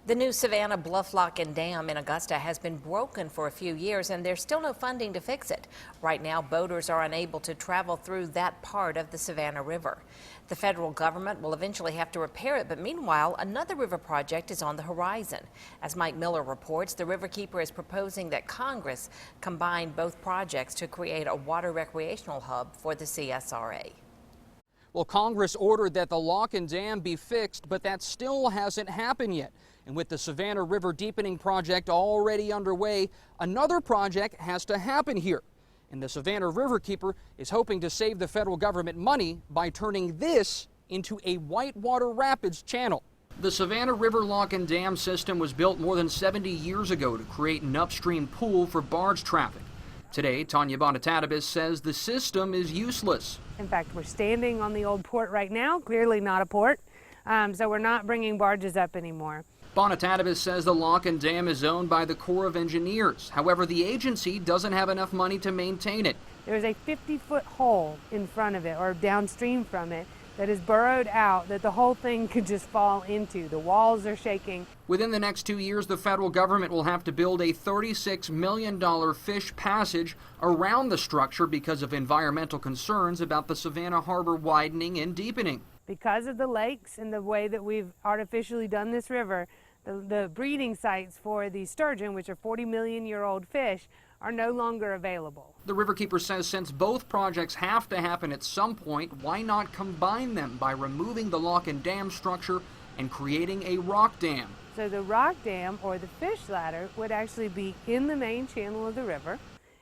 The new Savannah Bluff Lock and Dam in Augusta has been broken for a few years, and there's still no funding to fix it. Right now, boaters are unable to travel through that part of the Savannah River. The federal government will eventually have to repair it, but meanwhile, another river project is on the horizon. As Mike Miller reports, the Riverkeeper is proposing that Congress combine both projects to create a water recreational hub for the CSRA. Well, Congress ordered that the lock and dam be fixed, but that still hasn't happened yet. And with the Savannah River deepening project already underway, another project has to happen here. And the Savannah Riverkeeper is hoping to save the federal government money by turning this into a whitewater rapids channel. The Savannah River lock and dam system was built more than 70 years ago to create an upstream pool for barge traffic. Today, Tanya Bonatatabis says the system is useless. In fact, we're standing on the old port right now, clearly not a port, so we're not bringing barges up anymore. Bonatatabis says the lock and dam is owned by the Corps of Engineers. However, the agency doesn't have enough money to maintain it. There's a 50-foot hole in front of it, or downstream from it, that is burrowed out that the whole thing could just fall into. The walls are shaking. Within the next 2 years, the federal government will have to build a $36 million fish passage around the structure because of environmental concerns about the Savannah Harbor widening and deepening. Because of the lakes and the way that we've artificially done this river, the breeding sites for the sturgeon, which are 40-million-year-old fish, are no longer available. The Riverkeeper says since both projects have to happen at some point, why not combine them by removing the lock and dam structure and creating a rock dam? So the rock dam, or the fish ladder, would actually be in the main channel of the river.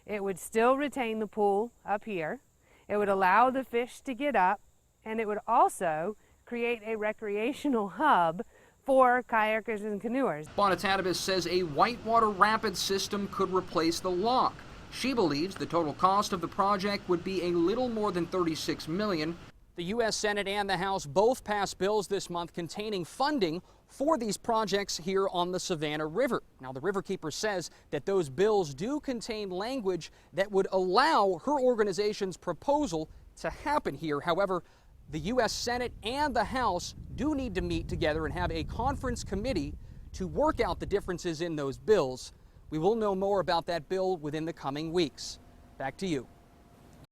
It would still retain the pool up here. It would allow the fish to get up, and it would also create a recreational hub for kayakers and canoers. Bonatatabis says a whitewater rapid system could replace the lock. She believes the total cost of the project would be a little more than $36 million. The U.S. Senate and the House both passed bills this month containing funding for these projects here on the Savannah River. Now, the Riverkeeper says that those bills do contain language that would allow her organization's proposal to happen here. However, the U.S. Senate and the House do need to meet together and have a conference committee to work out the differences in those bills. We will know more about that bill within the coming weeks. Back to you.